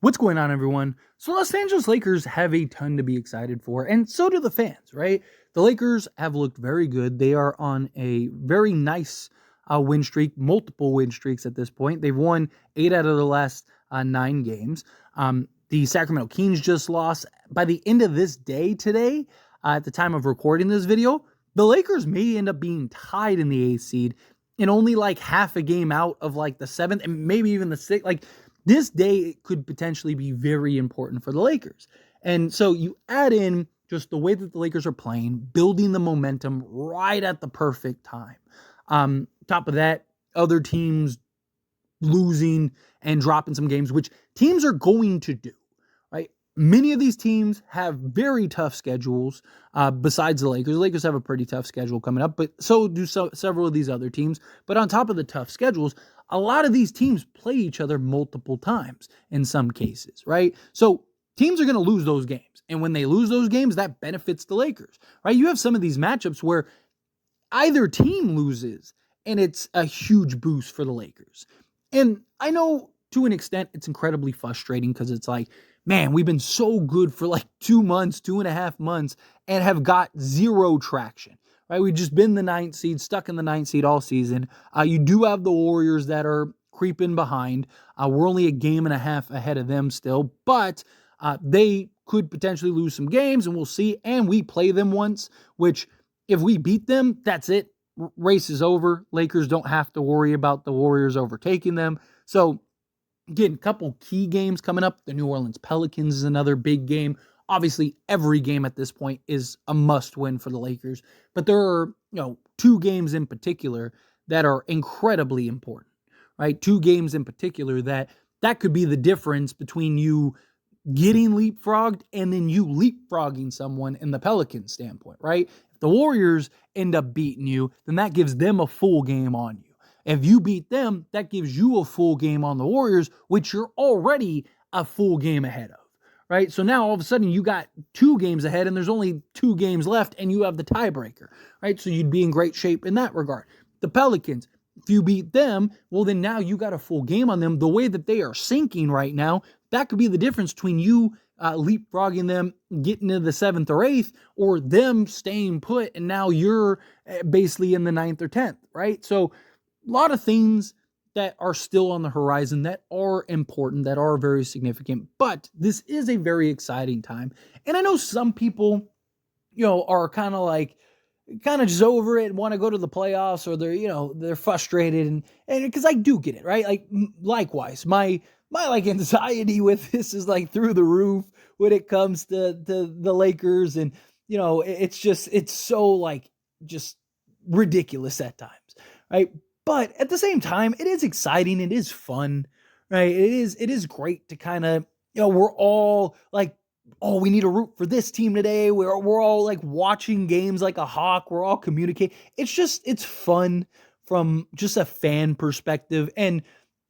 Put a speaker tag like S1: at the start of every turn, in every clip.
S1: What's going on, everyone? So, Los Angeles Lakers have a ton to be excited for, and so do the fans, right? The Lakers have looked very good. They are on a very nice win streak, multiple win streaks at this point. They've won 8 out of the last 9 games. The Sacramento Kings just lost. By the end of this day today, at the time of recording this video, the Lakers may end up being tied in the 8th seed and only like half a game out of like the 7th and maybe even the 6th. Like, this day could potentially be very important for the Lakers. And so you add in just the way that the Lakers are playing, building the momentum right at the perfect time. Top of that, other teams losing and dropping some games, which teams are going to do, right? Many of these teams have very tough schedules besides the Lakers. The Lakers have a pretty tough schedule coming up, but so do several of these other teams. But on top of the tough schedules, a lot of these teams play each other multiple times in some cases, right? So teams are going to lose those games. And when they lose those games, that benefits the Lakers, right? You have some of these matchups where either team loses and it's a huge boost for the Lakers. And I know to an extent it's incredibly frustrating because it's like, man, we've been so good for like 2 months, 2.5 months, and have got zero traction. Right, we've just been the 9th seed, stuck in the 9th seed all season. You do have the Warriors that are creeping behind. We're only a game and a half ahead of them still, but they could potentially lose some games, and we'll see. And we play them once, which if we beat them, that's it. Race is over. Lakers don't have to worry about the Warriors overtaking them. So, again, a couple key games coming up. The New Orleans Pelicans is another big game. Obviously, every game at this point is a must-win for the Lakers, but there are, 2 games in particular that are incredibly important, right? 2 games in particular that could be the difference between you getting leapfrogged and then you leapfrogging someone in the Pelicans standpoint, right? If the Warriors end up beating you, then that gives them a full game on you. If you beat them, that gives you a full game on the Warriors, which you're already a full game ahead of. Right? So now all of a sudden you got 2 games ahead and there's only 2 games left and you have the tiebreaker, right? So you'd be in great shape in that regard. The Pelicans, if you beat them, well, then now you got a full game on them. The way that they are sinking right now, that could be the difference between you leapfrogging them, getting to the 7th or 8th, or them staying put and now you're basically in the 9th or 10th, right? So a lot of things that are still on the horizon, that are important, that are very significant. But this is a very exciting time. And I know some people, are kind of just over it and want to go to the playoffs, or they're frustrated. And because I do get it, right? Like, likewise, my anxiety with this is like through the roof when it comes to the Lakers. And, it's so like just ridiculous at times, right? But at the same time, it is exciting. It is fun, right? It is great to kind of, we're all like, oh, we need to root for this team today. We're all like watching games like a hawk. We're all communicating. It's fun from just a fan perspective and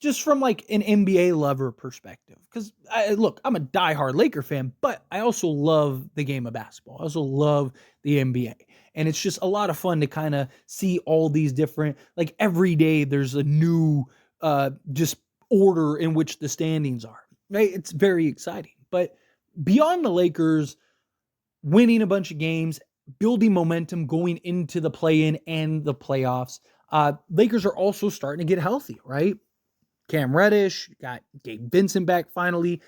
S1: just from like an NBA lover perspective. Because look, I'm a diehard Laker fan, but I also love the game of basketball. I also love the NBA. And it's just a lot of fun to kind of see all these different, like every day there's a new just order in which the standings are, right? It's very exciting. But beyond the Lakers winning a bunch of games, building momentum going into the play-in and the playoffs, Lakers are also starting to get healthy, right? Cam Reddish, got Gabe Vincent back finally.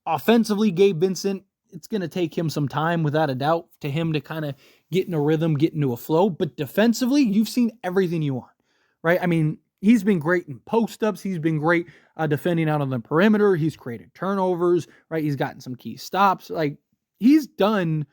S1: Offensively, Gabe Vincent, it's going to take him some time, without a doubt, to him to kind of get in a rhythm, get into a flow. But defensively, you've seen everything you want, right? I mean, he's been great in post-ups. He's been great defending out on the perimeter. He's created turnovers, right? He's gotten some key stops. Like, he's done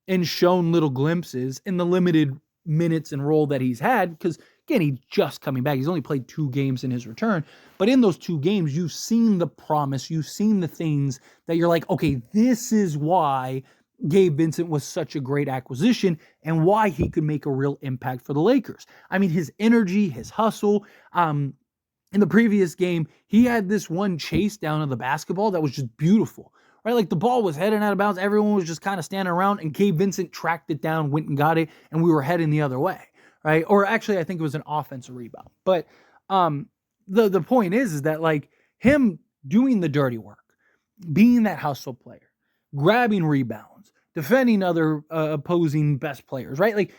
S1: and shown little glimpses in the limited minutes and role that he's had, because again, he's just coming back. He's only played 2 games in his return, but in those 2 games, you've seen the promise. You've seen the things that you're like, okay, this is why Gabe Vincent was such a great acquisition and why he could make a real impact for the Lakers. I mean, his energy, his hustle. In the previous game, he had this one chase down of the basketball that was just beautiful. Right, like the ball was heading out of bounds. Everyone was just kind of standing around, and Gabe Vincent tracked it down, went and got it, and we were heading the other way. Right, or actually, I think it was an offensive rebound. But the point is that like him doing the dirty work, being that hustle player, grabbing rebounds, defending other opposing best players, right? Like,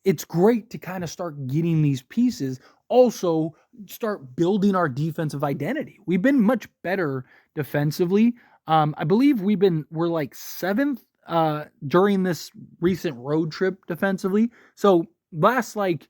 S1: it's great to kind of start getting these pieces. Also, start building our defensive identity. We've been much better defensively. I believe we're like seventh during this recent road trip defensively. So last like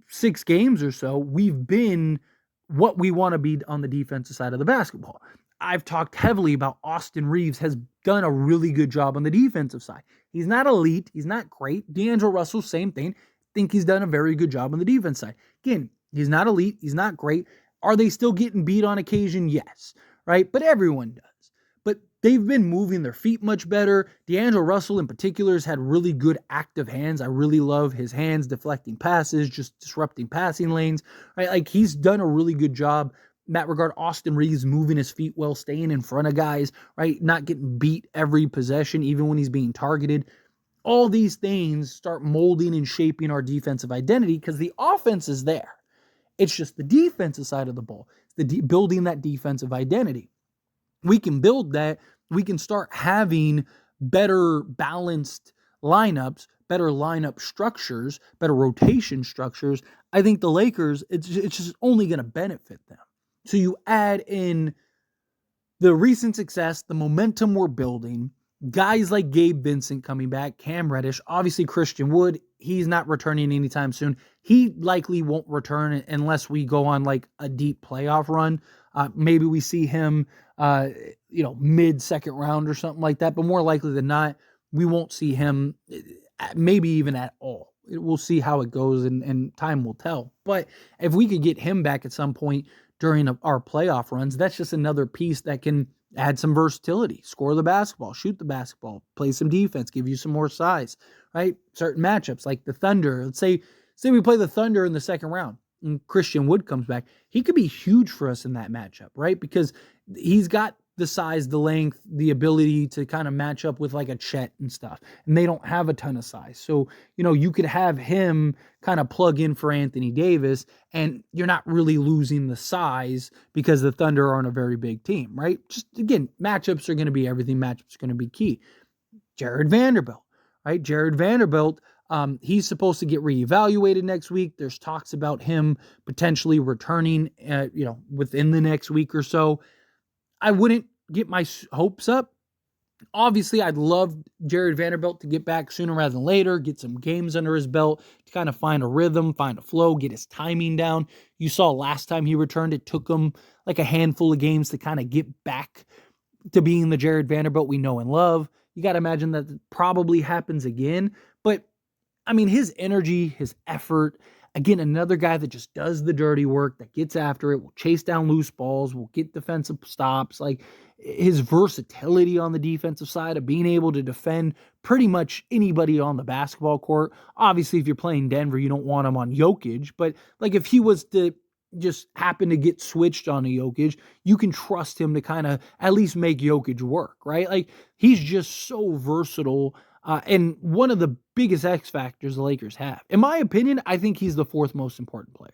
S1: 6 games or so, we've been what we want to be on the defensive side of the basketball. I've talked heavily about Austin Reeves has done a really good job on the defensive side. He's not elite. He's not great. D'Angelo Russell, same thing. Think he's done a very good job on the defense side. Again, he's not elite. He's not great. Are they still getting beat on occasion? Yes, right? But everyone does. But they've been moving their feet much better. D'Angelo Russell in particular has had really good active hands. I really love his hands deflecting passes, just disrupting passing lanes, right? Like, he's done a really good job in that regard. Austin Reeves moving his feet well, staying in front of guys, right? Not getting beat every possession, even when he's being targeted. All these things start molding and shaping our defensive identity because the offense is there. It's just the defensive side of the ball. It's building that defensive identity. We can build that. We can start having better balanced lineups, better lineup structures, better rotation structures. I think the Lakers, it's just only going to benefit them. So you add in the recent success, the momentum we're building, guys like Gabe Vincent coming back, Cam Reddish, obviously Christian Wood, he's not returning anytime soon. He likely won't return unless we go on like a deep playoff run. Maybe we see him, mid second round or something like that. But more likely than not, we won't see him, maybe even at all. We'll see how it goes, and time will tell. But if we could get him back at some point during our playoff runs, that's just another piece that can add some versatility, score the basketball, shoot the basketball, play some defense, give you some more size, right? Certain matchups like the Thunder. Let's say we play the Thunder in the second round and Christian Wood comes back. He could be huge for us in that matchup, right? Because he's got the size, the length, the ability to kind of match up with like a Chet and stuff. And they don't have a ton of size. So, you could have him kind of plug in for Anthony Davis and you're not really losing the size because the Thunder aren't a very big team, right? Just again, matchups are going to be everything. Matchups are going to be key. Jarred Vanderbilt, right? Jarred Vanderbilt, he's supposed to get reevaluated next week. There's talks about him potentially returning, within the next week or so. I wouldn't get my hopes up. Obviously, I'd love Jarred Vanderbilt to get back sooner rather than later, get some games under his belt to kind of find a rhythm, find a flow, get his timing down. You saw last time he returned, it took him like a handful of games to kind of get back to being the Jarred Vanderbilt we know and love. You got to imagine that probably happens again. But, I mean, his energy, his effort, again, another guy that just does the dirty work, that gets after it, will chase down loose balls, will get defensive stops. Like, his versatility on the defensive side of being able to defend pretty much anybody on the basketball court. Obviously, if you're playing Denver, you don't want him on Jokic. But, like, if he was to just happen to get switched on a Jokic, you can trust him to kind of at least make Jokic work, right? Like, he's just so versatile. And one of the biggest X factors the Lakers have. In my opinion, I think he's the fourth most important player,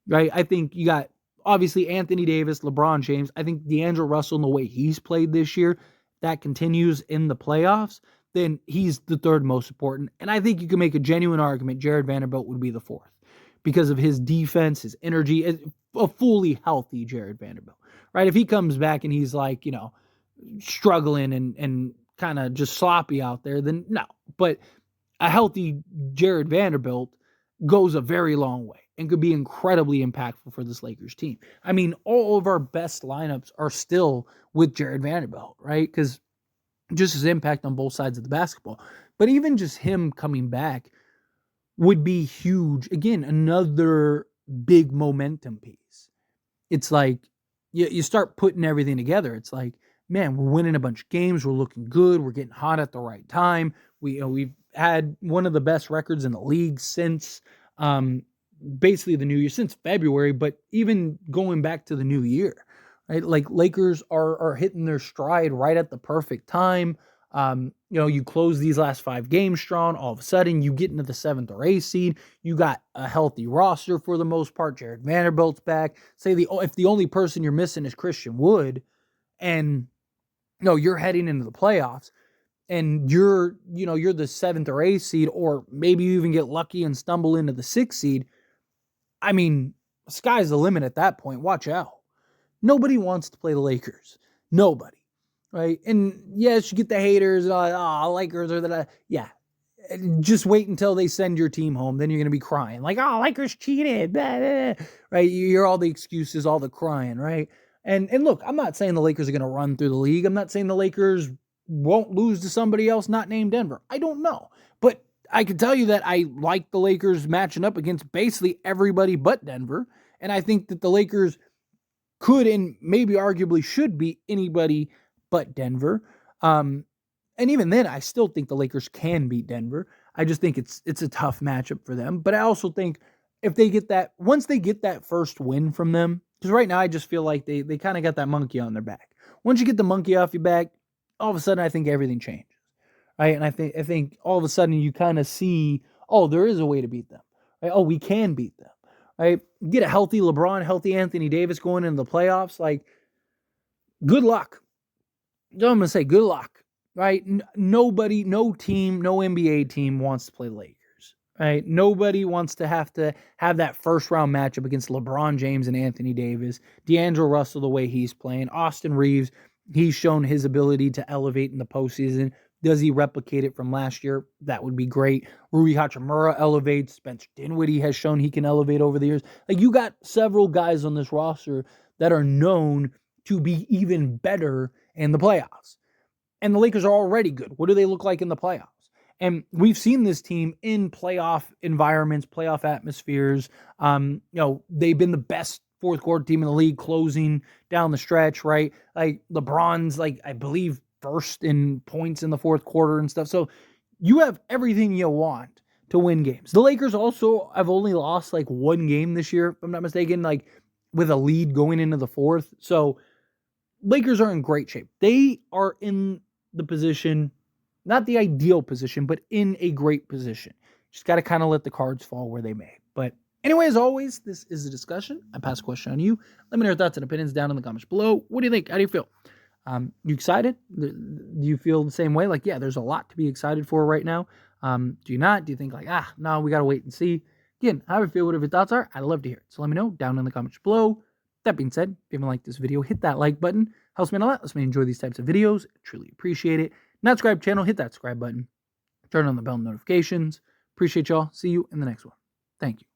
S1: right? I think you got, obviously, Anthony Davis, LeBron James. I think D'Angelo Russell, in the way he's played this year, that continues in the playoffs, then he's the third most important. And I think you can make a genuine argument Jarred Vanderbilt would be the fourth because of his defense, his energy, a fully healthy Jarred Vanderbilt, right? If he comes back and he's like, struggling and kind of just sloppy out there, then no. But a healthy Jarred Vanderbilt goes a very long way and could be incredibly impactful for this Lakers team. I mean, all of our best lineups are still with Jarred Vanderbilt, right? Because just his impact on both sides of the basketball. But even just him coming back would be huge. Again, another big momentum piece. It's like you start putting everything together. It's like, man, we're winning a bunch of games. We're looking good. We're getting hot at the right time. We've had one of the best records in the league since basically the new year, since February, but even going back to the new year, right? Like, Lakers are hitting their stride right at the perfect time. You close these last 5 games strong. All of a sudden, you get into the 7th or 8th seed. You got a healthy roster for the most part. Jarred Vanderbilt's back. If the only person you're missing is Christian Wood, and No, you're heading into the playoffs and you're the 7th or 8th seed, or maybe you even get lucky and stumble into the 6th seed. I mean, sky's the limit at that point. Watch out. Nobody wants to play the Lakers. Nobody. Right? And yes, you get the haters, Lakers are that. Yeah. Just wait until they send your team home. Then you're going to be crying. Like, Lakers cheated. Blah, blah. Right? You hear all the excuses, all the crying, right? And look, I'm not saying the Lakers are going to run through the league. I'm not saying the Lakers won't lose to somebody else not named Denver. I don't know. But I can tell you that I like the Lakers matching up against basically everybody but Denver. And I think that the Lakers could and maybe arguably should beat anybody but Denver. And even then, I still think the Lakers can beat Denver. I just think it's a tough matchup for them. But I also think if they get that, once they get that first win from them, because right now I just feel like they kind of got that monkey on their back. Once you get the monkey off your back, all of a sudden I think everything changes. Right? And I think all of a sudden you kind of see, oh, there is a way to beat them. Right? Oh, we can beat them. Right? Get a healthy LeBron, healthy Anthony Davis going into the playoffs. Like, good luck. I'm going to say good luck. Right? Nobody, no team, no NBA team wants to play Lakers. Right? Nobody wants to have that first round matchup against LeBron James and Anthony Davis. D'Angelo Russell, the way he's playing. Austin Reeves, he's shown his ability to elevate in the postseason. Does he replicate it from last year? That would be great. Rui Hachimura elevates. Spencer Dinwiddie has shown he can elevate over the years. Like, you got several guys on this roster that are known to be even better in the playoffs. And the Lakers are already good. What do they look like in the playoffs? And we've seen this team in playoff environments, playoff atmospheres. They've been the best fourth quarter team in the league closing down the stretch, right? Like, LeBron's, I believe, first in points in the fourth quarter and stuff. So you have everything you want to win games. The Lakers also have only lost one game this year, if I'm not mistaken, with a lead going into the fourth. So Lakers are in great shape. They are in the position, not the ideal position, but in a great position. Just got to kind of let the cards fall where they may. But anyway, as always, this is a discussion. I pass a question on you. Let me know your thoughts and opinions down in the comments below. What do you think? How do you feel? You excited? Do you feel the same way? There's a lot to be excited for right now. Do you not? Do you think no, we got to wait and see? Again, how do you feel? Whatever your thoughts are, I'd love to hear it. So let me know down in the comments below. That being said, if you haven't liked this video, hit that like button. Helps me a lot. Lets me enjoy these types of videos. Truly appreciate it. Not subscribe to the channel, hit that subscribe button. Turn on the bell notifications. Appreciate y'all. See you in the next one. Thank you.